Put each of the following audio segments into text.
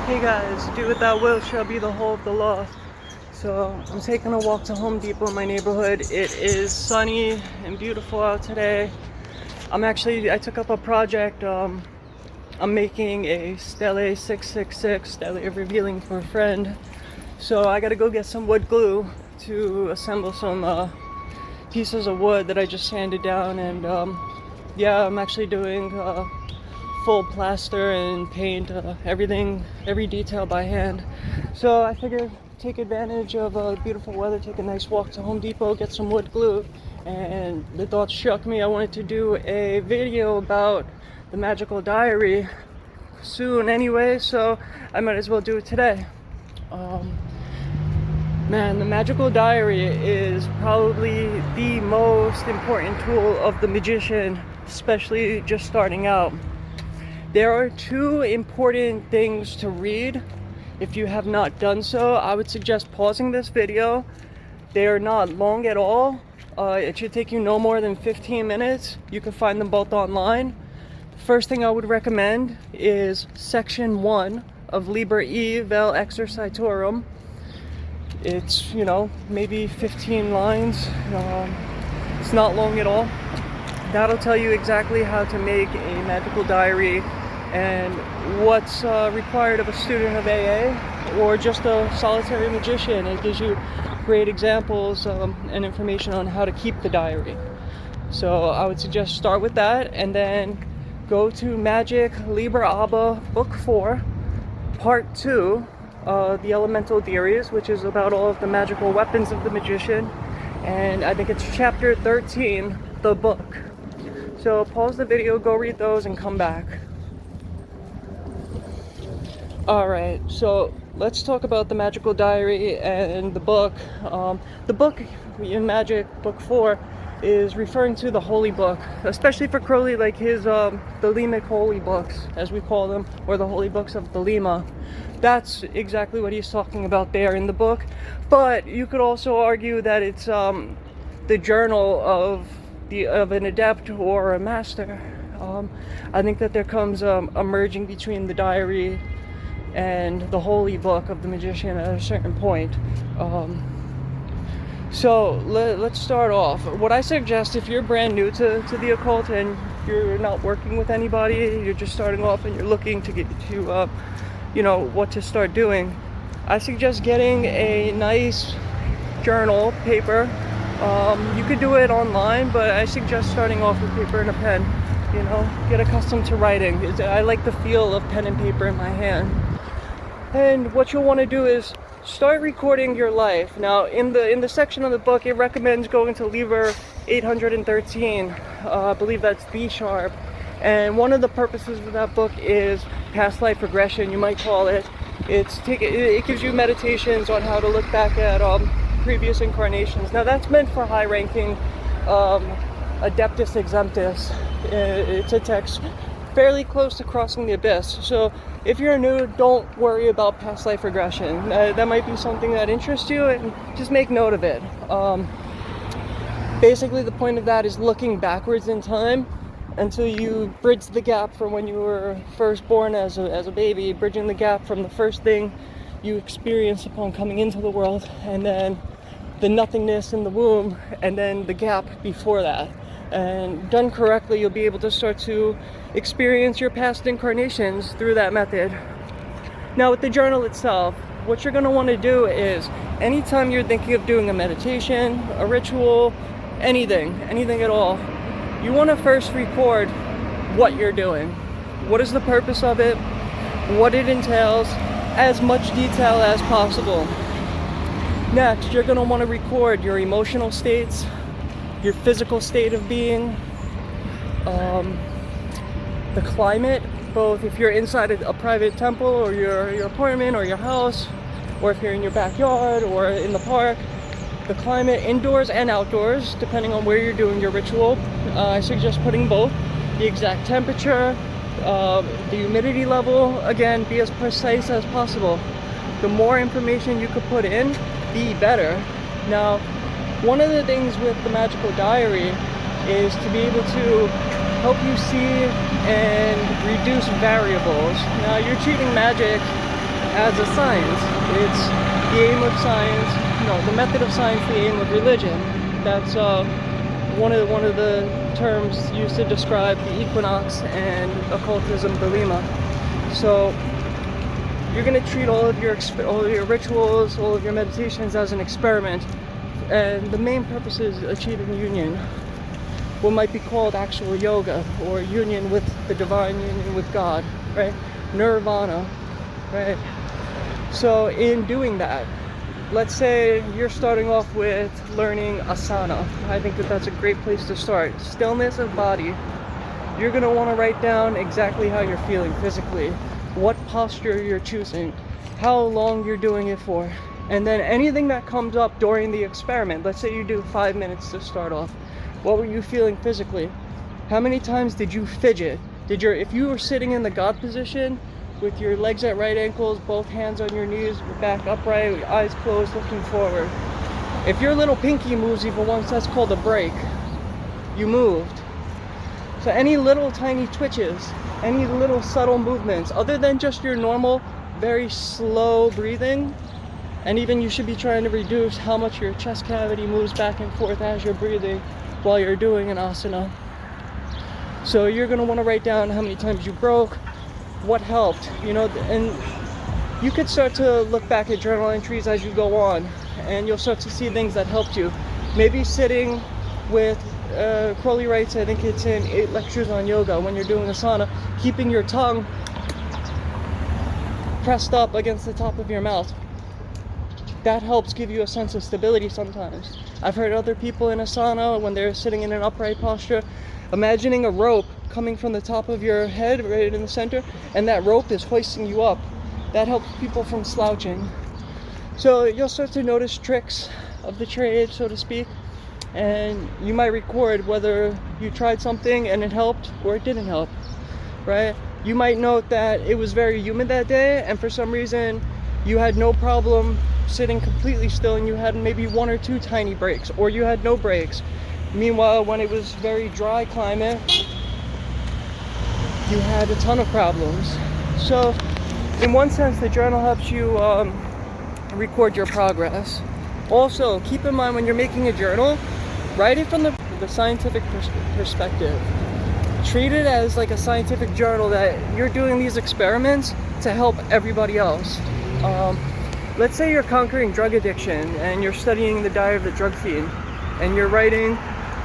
Hey guys, do with that will shall be the whole of the law. So I'm taking a walk to Home Depot in my neighborhood. It is sunny and beautiful out today. I took up a project. I'm making a Stele 666, Stele revealing for a friend. So I gotta go get some wood glue to assemble some pieces of wood that I just sanded down. And yeah, I'm actually doing full plaster and paint, every detail by hand. So I figured take advantage of beautiful weather, take a nice walk to Home Depot, get some wood glue, and the thought struck me I wanted to do a video about the magical diary soon anyway, so I might as well do it today. Man, the magical diary is probably the most important tool of the magician, especially just starting out. There are two important things to read. If you have not done so, I would suggest pausing this video. They are not long at all. It should take you no more than 15 minutes. You can find them both online. The first thing I would recommend is section 1 of Liber vel exercitorum. It's, maybe 15 lines. It's not long at all. That'll tell you exactly how to make a magical diary and what's required of a student of AA or just a solitary magician. It gives you great examples and information on how to keep the diary. So I would suggest start with that and then go to Magic Liber Abba Book 4, Part 2, the Elemental Theories, which is about all of the magical weapons of the magician. And I think it's Chapter 13, the book. So pause the video, go read those, and come back. Alright, so let's talk about the magical diary and the book. The book in Magic Book 4 is referring to the holy book, especially for Crowley, like his the Lemic holy books, as we call them, or the holy books of the Lema. That's exactly what he's talking about there in the book. But you could also argue that it's the journal of an adept or a master. I think that there comes a merging between the diary and the holy book of the magician at a certain point. So let's start off. What I suggest, if you're brand new to the occult and you're not working with anybody, you're just starting off and you're looking to get to what to start doing, I suggest getting a nice journal, paper. You could do it online, but I suggest starting off with paper and a pen. Get accustomed to writing. I like the feel of pen and paper in my hand. And what you'll want to do is start recording your life. Now, in the section of the book, it recommends going to Liber 813. I believe that's B sharp. And one of the purposes of that book is past life regression, you might call it. It gives you meditations on how to look back at previous incarnations. Now, that's meant for high-ranking adeptus exemptus. It's a text fairly close to crossing the abyss. So if you're new, don't worry about past life regression. That might be something that interests you, and just make note of it. Basically, the point of that is looking backwards in time until you bridge the gap from when you were first born as a baby, bridging the gap from the first thing you experience upon coming into the world, and then the nothingness in the womb, and then the gap before that. And done correctly, you'll be able to start to experience your past incarnations through that method. Now, with the journal itself, what you're going to want to do is, anytime you're thinking of doing a meditation, a ritual, anything at all, you want to first record what you're doing. What is the purpose of it? What it entails? As much detail as possible. Next, you're going to want to record your emotional states, your physical state of being, the climate, both if you're inside a private temple or your apartment or your house, or if you're in your backyard or in the park, the climate indoors and outdoors, depending on where you're doing your ritual. I suggest putting both, the exact temperature, the humidity level. Again, be as precise as possible. The more information you could put in, the better. Now, one of the things with the magical diary is to be able to help you see and reduce variables. Now, you're treating magic as a science. It's the aim of science, no, the method of science, the aim of religion. That's one of the terms used to describe the equinox and occultism, the Lima. So you're going to treat all of your rituals, all of your meditations as an experiment, and the main purpose is achieving union, what might be called actual yoga, or union with the divine, union with God, right? Nirvana, right? So in doing that, let's say you're starting off with learning asana. I think that that's a great place to start. Stillness of body. You're going to want to write down exactly how you're feeling physically, what posture you're choosing, how long you're doing it for, and then anything that comes up during the experiment. Let's say you do 5 minutes to start off. What were you feeling physically? How many times did you fidget? If you were sitting in the God position with your legs at right ankles, both hands on your knees, your back upright, eyes closed, looking forward. If your little pinky moves even once, that's called a break. You moved. So any little tiny twitches, any little subtle movements, other than just your normal, very slow breathing, and even you should be trying to reduce how much your chest cavity moves back and forth as you're breathing while you're doing an asana. So you're going to want to write down how many times you broke, what helped, and you could start to look back at journal entries as you go on, and you'll start to see things that helped you. Maybe sitting with, Crowley writes, I think it's in 8 Lectures on Yoga, when you're doing asana, keeping your tongue pressed up against the top of your mouth. That helps give you a sense of stability sometimes. I've heard other people in asana, when they're sitting in an upright posture, imagining a rope coming from the top of your head right in the center, and that rope is hoisting you up. That helps people from slouching. So you'll start to notice tricks of the trade, so to speak, and you might record whether you tried something and it helped or it didn't help, right? You might note that it was very humid that day, and for some reason you had no problem sitting completely still, and you had maybe 1 or 2 tiny breaks, or you had no breaks. Meanwhile, when it was very dry climate, you had a ton of problems. So in one sense, the journal helps you record your progress. Also, keep in mind, when you're making a journal, write it from the scientific perspective. Treat it as like a scientific journal, that you're doing these experiments to help everybody else. Let's say you're conquering drug addiction and you're studying the diet of the drug fiend, and you're writing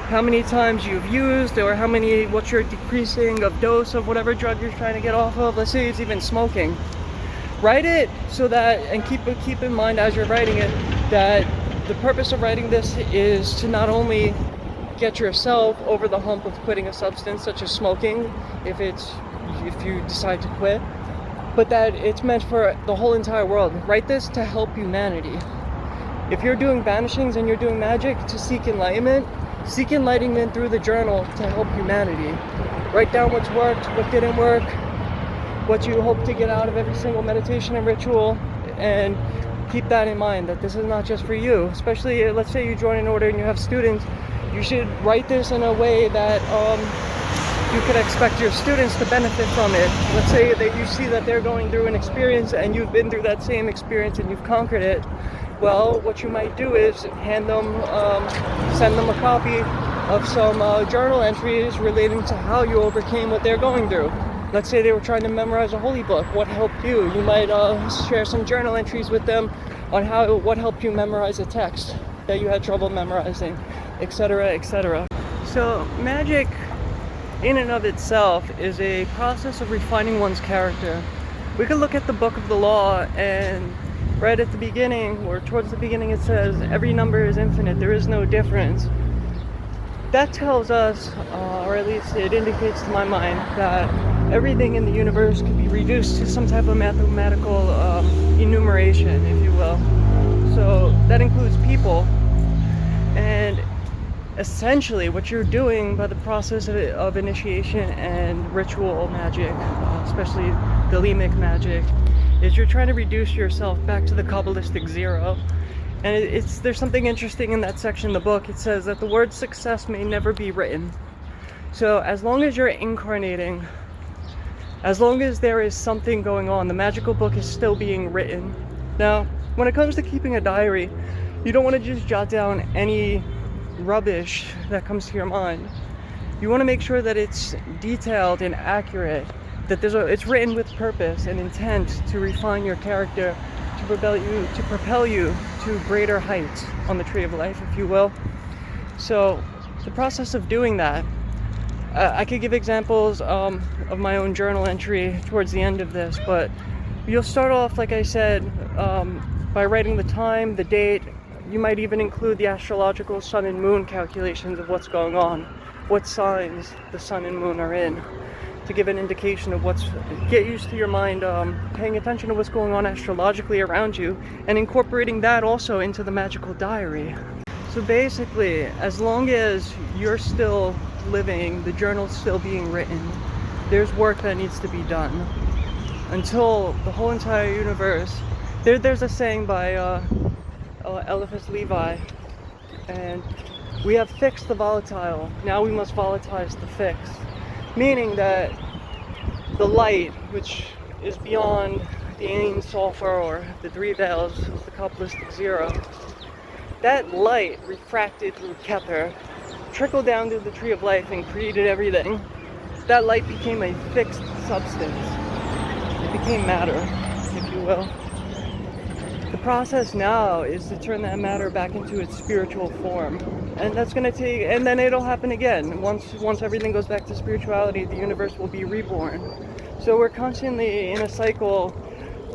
how many times you've used, or what you're decreasing of dose of whatever drug you're trying to get off of. Let's say it's even smoking. Write it so that, and keep in mind as you're writing it, that the purpose of writing this is to not only get yourself over the hump of quitting a substance such as smoking, if you decide to quit, but that it's meant for the whole entire world. Write this to help humanity. If you're doing banishings and you're doing magic to seek enlightenment through the journal to help humanity. Write down what's worked, what didn't work, what you hope to get out of every single meditation and ritual, and keep that in mind, that this is not just for you. Especially, let's say you join an order and you have students, you should write this in a way that you could expect your students to benefit from it. Let's say that you see that they're going through an experience and you've been through that same experience and you've conquered it. Well, what you might do is send them a copy of some journal entries relating to how you overcame what they're going through. Let's say they were trying to memorize a holy book. What helped you? You might share some journal entries with them on what helped you memorize a text that you had trouble memorizing, etc., etc. So magic in and of itself is a process of refining one's character. We could look at the Book of the Law, and right at the beginning, or towards the beginning, it says every number is infinite, there is no difference. That tells us, or at least it indicates to my mind, that everything in the universe could be reduced to some type of mathematical enumeration, if you will. So that includes people, and essentially what you're doing by the process of initiation and ritual magic, especially Galimic magic, is you're trying to reduce yourself back to the Kabbalistic zero. And there's something interesting in that section of the book. It says that the word success may never be written. So as long as you're incarnating As long as there is something going on, the magical book is still being written. Now, when it comes to keeping a diary, you don't want to just jot down any rubbish that comes to your mind. You want to make sure that it's detailed and accurate, that it's written with purpose and intent to refine your character, to propel you to greater heights on the tree of life, if you will. So the process of doing that, I could give examples of my own journal entry towards the end of this, but you'll start off, like I said, by writing the time, the date. You might even include the astrological sun and moon calculations of what's going on, what signs the sun and moon are in, to give an indication of get used to your mind paying attention to what's going on astrologically around you, and incorporating that also into the magical diary. So basically, as long as you're still living, the journal's still being written, there's work that needs to be done until the whole entire universe. There's a saying by Eliphas Levi, and we have fixed the volatile, now we must volatilize the fixed. Meaning that the light, which is beyond the Ein Sulfur or the three veils of the Kabbalistic zero, that light refracted through Kether, trickled down to the tree of life and created everything. That light became a fixed substance. It became matter, if you will. The process now is to turn that matter back into its spiritual form. And that's going to take, and then it'll happen again. Once everything goes back to spirituality, the universe will be reborn. So we're constantly in a cycle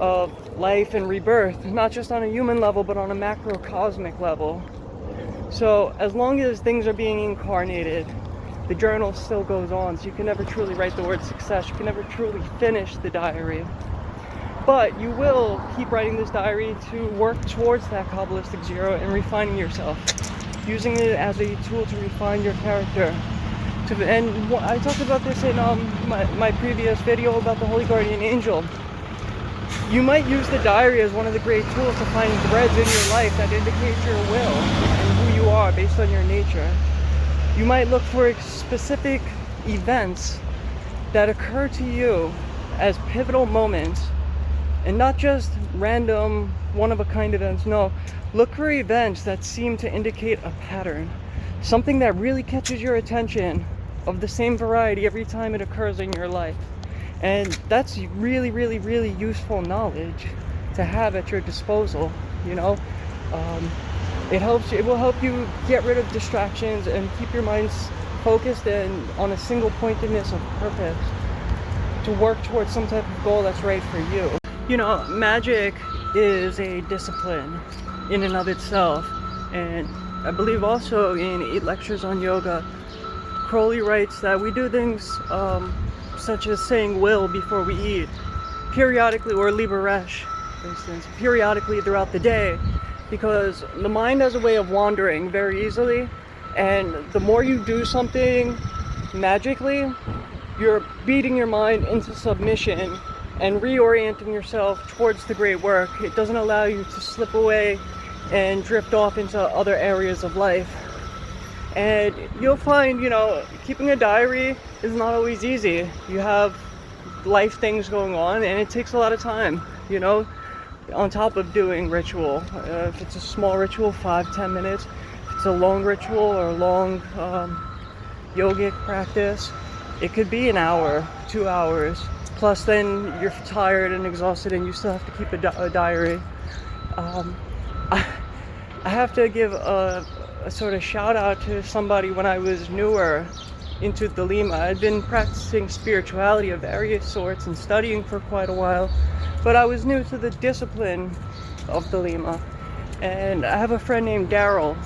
of life and rebirth, not just on a human level, but on a macrocosmic level. So as long as things are being incarnated, the journal still goes on. So you can never truly write the word success. You can never truly finish the diary. But you will keep writing this diary to work towards that Kabbalistic zero and refining yourself, using it as a tool to refine your character. And I talked about this in my previous video about the Holy Guardian Angel. You might use the diary as one of the great tools to find threads in your life that indicate your will and who you are based on your nature. You might look for specific events that occur to you as pivotal moments, and not just random one-of-a-kind events. No, look for events that seem to indicate a pattern, something that really catches your attention, of the same variety every time it occurs in your life. And that's really, really, really useful knowledge to have at your disposal, you know. It will help you get rid of distractions and keep your minds focused and on a single pointedness of purpose to work towards some type of goal that's right for you. You know, magic is a discipline in and of itself, and I believe also in 8 Lectures on Yoga, Crowley writes that we do things such as saying will before we eat, periodically, or Liber, for instance, periodically throughout the day, because the mind has a way of wandering very easily, and the more you do something magically, you're beating your mind into submission and reorienting yourself towards the great work. It doesn't allow you to slip away and drift off into other areas of life. And you'll find, you know, keeping a diary is not always easy. You have life things going on, and it takes a lot of time, you know, on top of doing ritual. If it's a small ritual, 5-10 minutes. If it's a long ritual or a long yogic practice, it could be an hour, 2 hours. Plus then you're tired and exhausted and you still have to keep a diary. I have to give a sort of shout out to somebody when I was newer into the Lima. I'd been practicing spirituality of various sorts and studying for quite a while, but I was new to the discipline of the Lima. And I have a friend named Daryl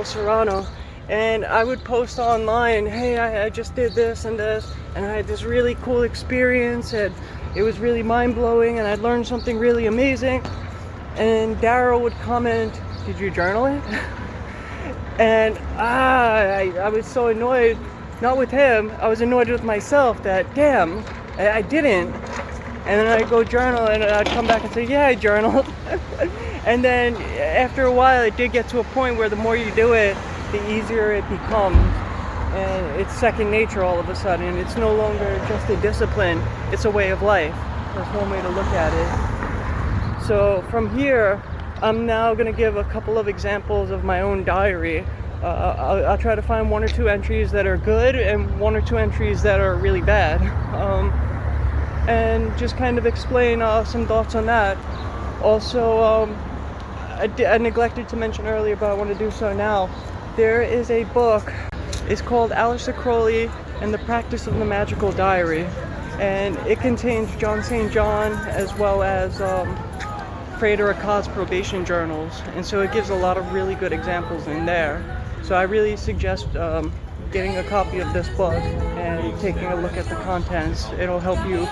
Serrano, and I would post online, hey, I just did this and this, and I had this really cool experience, and it was really mind-blowing, and I'd learned something really amazing. And Daryl would comment, did you journal it? And I was so annoyed, not with him, I was annoyed with myself that, damn, I didn't. And then I'd go journal, and I'd come back and say, yeah, I journaled. And then after a while, it did get to a point where the more you do it, the easier it becomes. and it's second nature all of a sudden. It's no longer just a discipline, it's a way of life. That's one way to look at it. So from here, I'm now going to give a couple of examples of my own diary. I'll try to find one or two entries that are good and one or two entries that are really bad. And just kind of explain some thoughts on that. Also, I neglected to mention earlier, but I want to do so now. There is a book. It's called Aleister Crowley and the Practice of the Magical Diary. And it contains John St. John as well as Frater Akkad's probation journals. And so it gives a lot of really good examples in there. So I really suggest getting a copy of this book and taking a look at the contents. It'll help you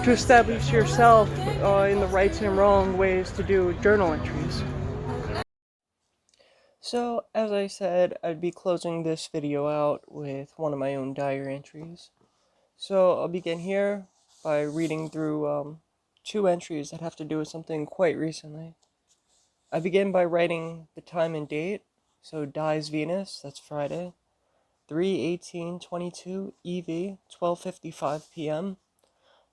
to establish yourself in the rights and wrong ways to do journal entries. So, as I said, I'd be closing this video out with one of my own diary entries. So I'll begin here by reading through two entries that have to do with something quite recently. I begin by writing the time and date. So dies Venus, that's Friday, 3/18/22 EV, 12:55 p.m.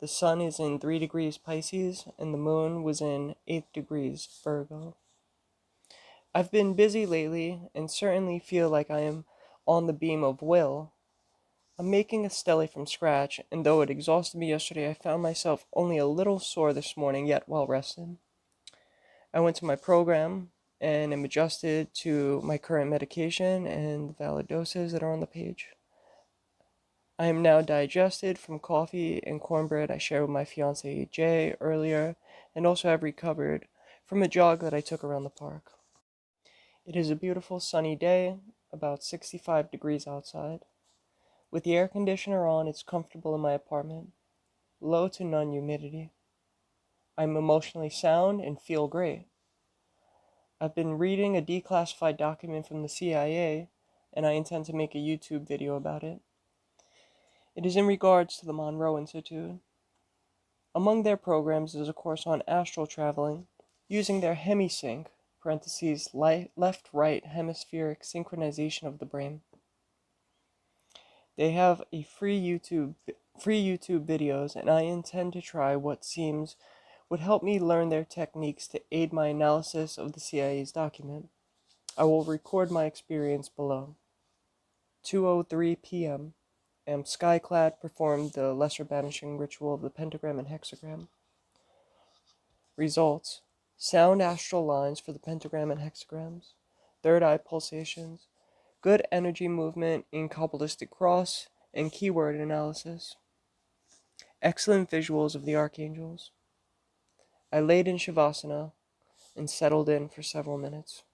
The sun is in 3 degrees Pisces, and the moon was in 8 degrees Virgo. I've been busy lately, and certainly feel like I am on the beam of will. I'm making a stele from scratch, and though it exhausted me yesterday, I found myself only a little sore this morning, yet well rested. I went to my program, and am adjusted to my current medication and the valid doses that are on the page. I am now digested from coffee and cornbread I shared with my fiancée Jay earlier, and also have recovered from a jog that I took around the park. It is a beautiful sunny day, about 65 degrees outside. With the air conditioner on, it's comfortable in my apartment. Low to none humidity. I'm emotionally sound and feel great. I've been reading a declassified document from the CIA, and I intend to make a YouTube video about it. It is in regards to the Monroe Institute. Among their programs is a course on astral traveling, using their hemisync, parentheses, left-right hemispheric synchronization of the brain. They have a free YouTube videos, and I intend to try what seems would help me learn their techniques to aid my analysis of the CIA's document. I will record my experience below. 2:03 p.m. Skyclad performed the lesser banishing ritual of the pentagram and hexagram. Results: sound astral lines for the pentagram and hexagrams, third eye pulsations, good energy movement in Kabbalistic cross, and keyword analysis. Excellent visuals of the archangels. I laid in Shavasana and settled in for several minutes.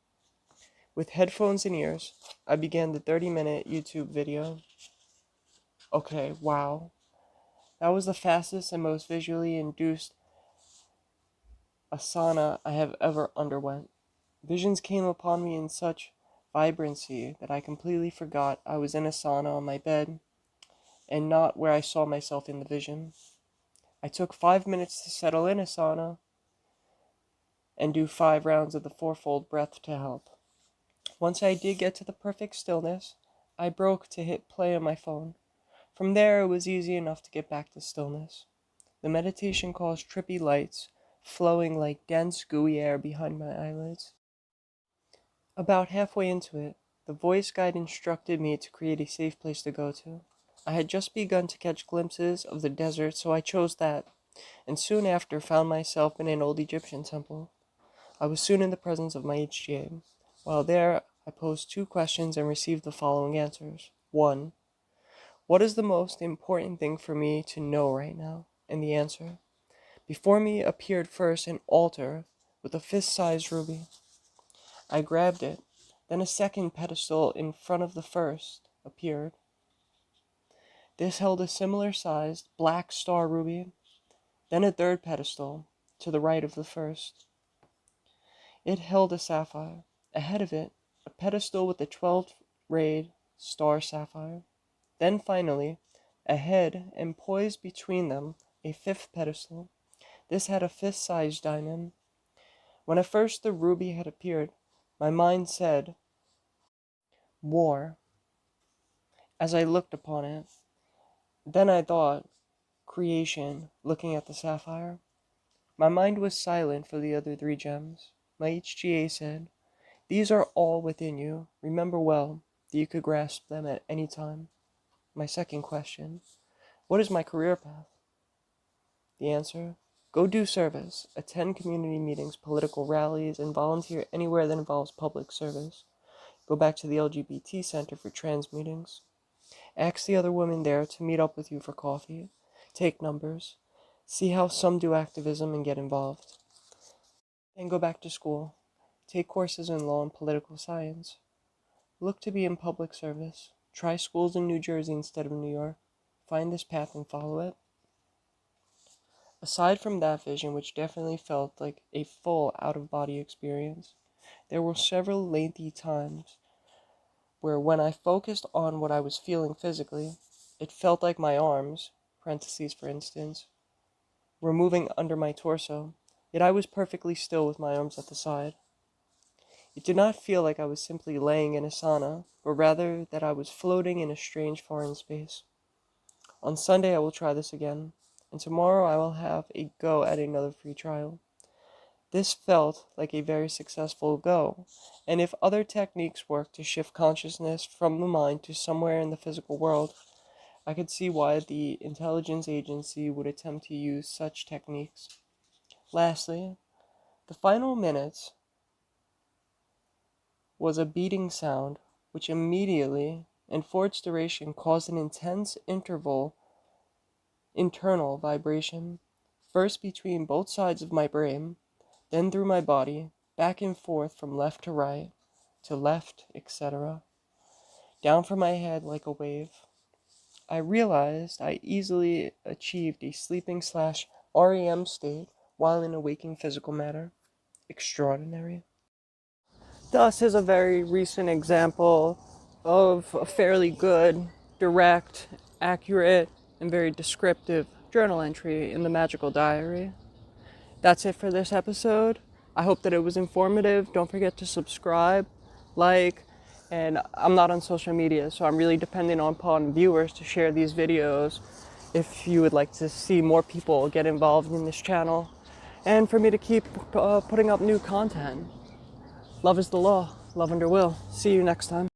With headphones in ears, I began the 30-minute YouTube video. Okay, wow. That was the fastest and most visually induced asana I have ever underwent. Visions came upon me in such vibrancy that I completely forgot I was in asana on my bed and not where I saw myself in the vision. I took 5 minutes to settle in asana and do 5 rounds of the fourfold breath to help. Once I did get to the perfect stillness, I broke to hit play on my phone. From there, it was easy enough to get back to stillness. The meditation caused trippy lights, flowing like dense, gooey air behind my eyelids. About halfway into it, the voice guide instructed me to create a safe place to go to. I had just begun to catch glimpses of the desert, so I chose that, and soon after found myself in an old Egyptian temple. I was soon in the presence of my HGA. While there, I posed 2 questions and received the following answers. 1. What is the most important thing for me to know right now? And the answer: before me appeared first an altar with a fist-sized ruby. I grabbed it. Then a second pedestal in front of the first appeared. This held a similar-sized black star ruby. Then a third pedestal to the right of the first. It held a sapphire. Ahead of it, a pedestal with a 12-rayed star sapphire. Then finally, ahead and poised between them, a 5th pedestal. This had a fist-sized diamond. When at first the ruby had appeared, my mind said, war. as I looked upon it. Then I thought, creation, looking at the sapphire. My mind was silent for the other 3 gems. My HGA said, "These are all within you. Remember well that you could grasp them at any time." My second question, what is my career path? The answer, go do service, attend community meetings, political rallies, and volunteer anywhere that involves public service. Go back to the LGBT Center for trans meetings. Ask the other women there to meet up with you for coffee. Take numbers. See how some do activism and get involved. Then go back to school. Take courses in law and political science. Look to be in public service. Try schools in New Jersey instead of New York. Find this path and follow it. Aside from that vision, which definitely felt like a full out-of-body experience, there were several lengthy times where when I focused on what I was feeling physically, it felt like my arms, parentheses for instance, were moving under my torso, yet I was perfectly still with my arms at the side. It did not feel like I was simply laying in a sauna, but rather that I was floating in a strange foreign space. On Sunday I will try this again, and tomorrow I will have a go at another free trial. This felt like a very successful go, and if other techniques work to shift consciousness from the mind to somewhere in the physical world, I could see why the intelligence agency would attempt to use such techniques. Lastly, the final minutes was a beating sound, which immediately, and for its duration, caused an intense internal vibration, first between both sides of my brain, then through my body, back and forth from left to right, to left, etc., down from my head like a wave. I realized I easily achieved a sleeping/REM state while in a waking physical matter. Extraordinary. Thus is a very recent example of a fairly good, direct, accurate, and very descriptive journal entry in the Magical Diary. That's it for this episode. I hope that it was informative. Don't forget to subscribe, like, and I'm not on social media, so I'm really dependent upon viewers to share these videos if you would like to see more people get involved in this channel, and for me to keep putting up new content. Love is the law. Love under will. See you next time.